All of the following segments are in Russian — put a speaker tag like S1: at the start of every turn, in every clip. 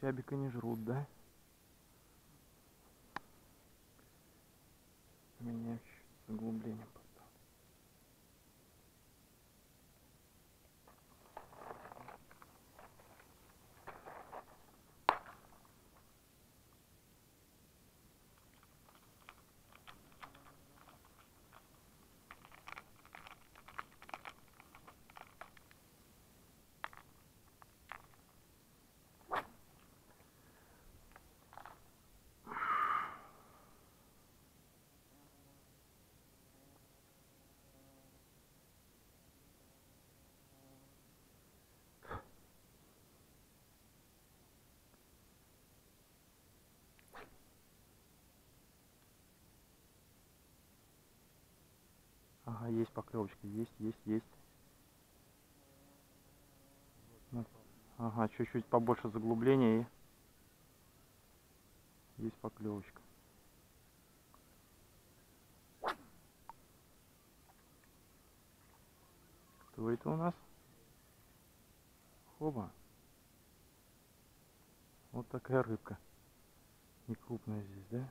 S1: Чабика не жрут, да? Меня чуть с углублением поставил. Ага, есть поклевочка, есть. Вот. Ага, чуть-чуть побольше заглубления и есть поклевочка. Кто это у нас? Хоба. Вот такая рыбка. Не крупная здесь, да?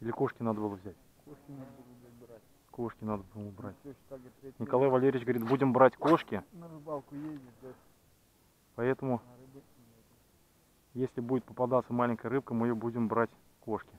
S1: Или кошки надо было взять?
S2: Кошки надо было брать.
S1: Кошки надо было убрать.
S2: Ну,
S1: Николай Валерьевич говорит, будем брать кошки.
S2: на рыбалку ездить, да?
S1: Поэтому, если будет попадаться маленькая рыбка, мы ее будем брать кошки.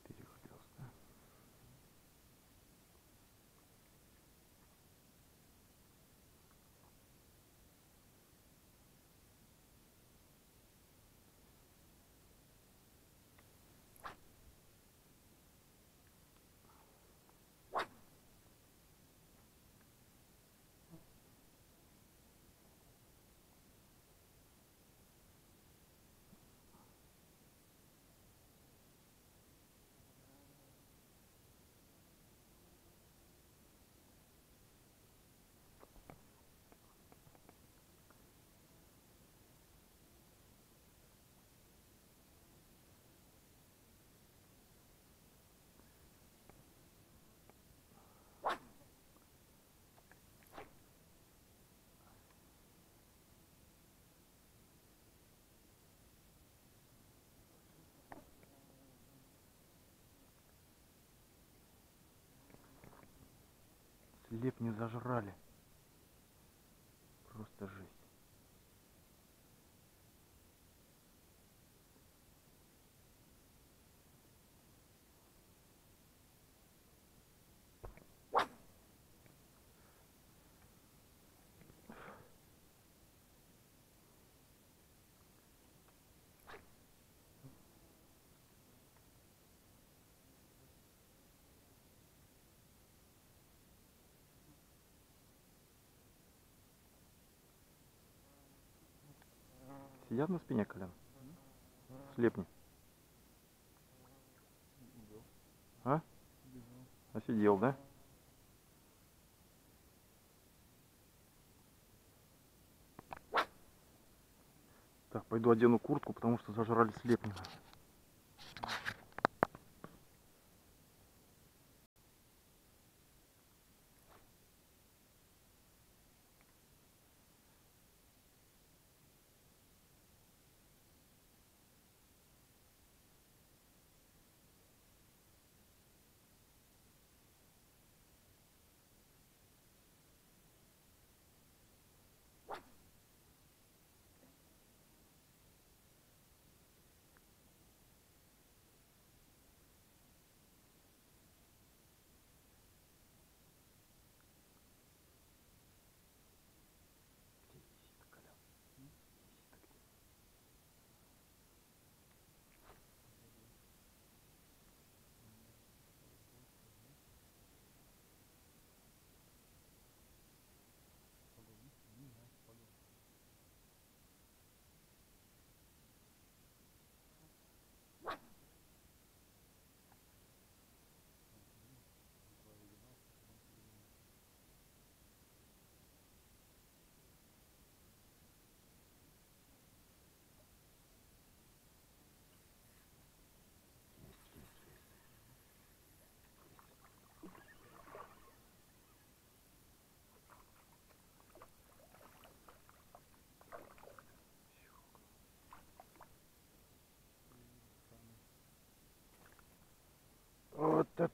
S1: Перехлёст, да? Слеп не зажрали. Просто жесть. Сидят на спине, Колян? Слепни. А? А сидел, да? Так, пойду одену куртку, потому что зажрали слепни.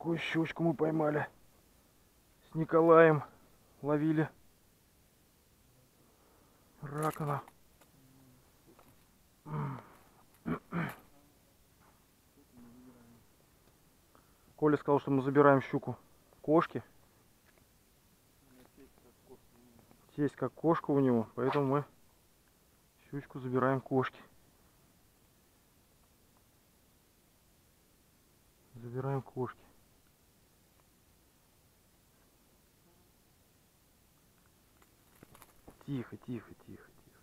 S1: какую щучку мы поймали. С Николаем ловили ракана. Коля сказал, что мы забираем щуку кошки. Тесть как кошка у него, поэтому мы щучку забираем кошки. Забираем кошки. Тихо, тихо, тихо, тихо.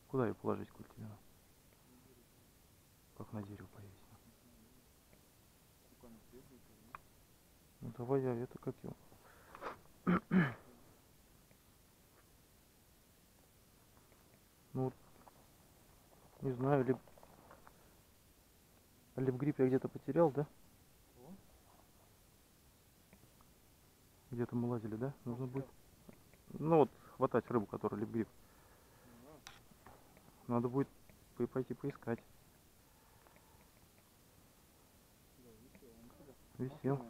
S1: Куда ее положить, Коль, тебе надо? Как на дерево повесить? Ну давай я это как его. Ну не знаю, липгрип я где-то потерял, да? Где-то мы лазили, да? Нужно будет. Ну вот, хватать рыбу, которая липгрип. Надо будет пойти поискать. Висел.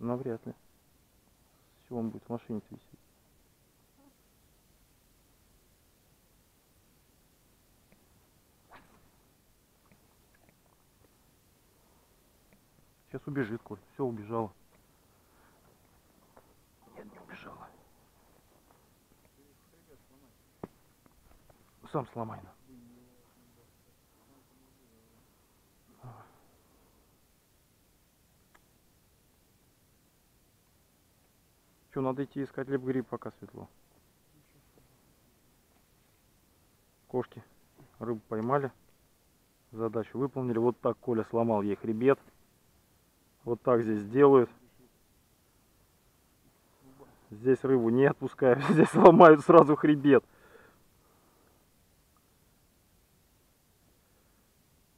S1: Навряд ли. С чего он будет в машине висеть? Сейчас убежит, Коль. Все, убежала. Нет, не убежала. Сам сломай. На. Что, надо идти искать липгрип, пока светло. Кошки рыбу поймали. Задачу выполнили. Вот так Коля сломал ей хребет. Вот так здесь делают. Здесь рыбу не отпускают. Здесь ломают сразу хребет.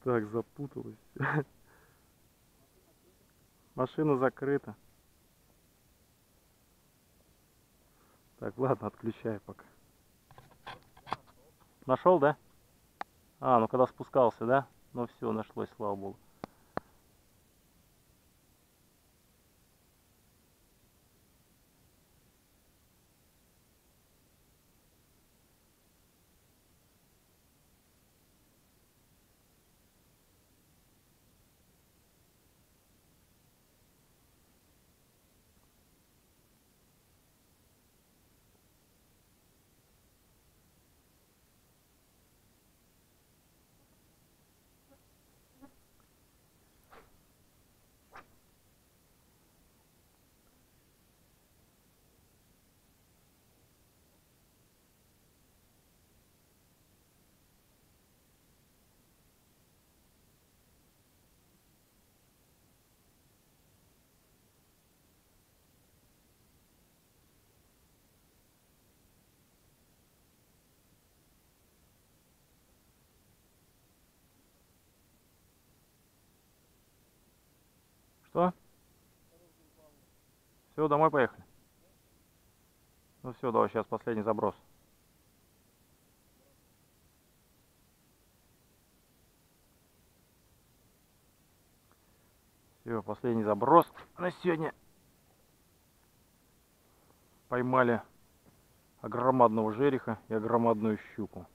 S1: Так, запуталась. Машина закрыта. Так, ладно, отключай пока. Нашел, да? А, ну когда спускался, да? Ну все, нашлось, слава богу. Что? Все, домой поехали. Ну все, давай сейчас последний заброс. Все, последний заброс на сегодня. Поймали огромадного жереха и огромадную щуку.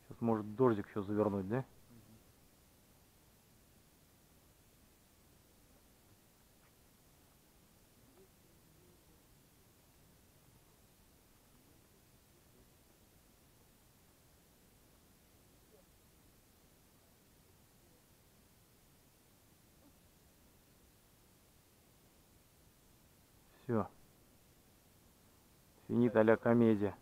S1: Сейчас может дождик еще завернуть, да? Все. Финита ля комедия.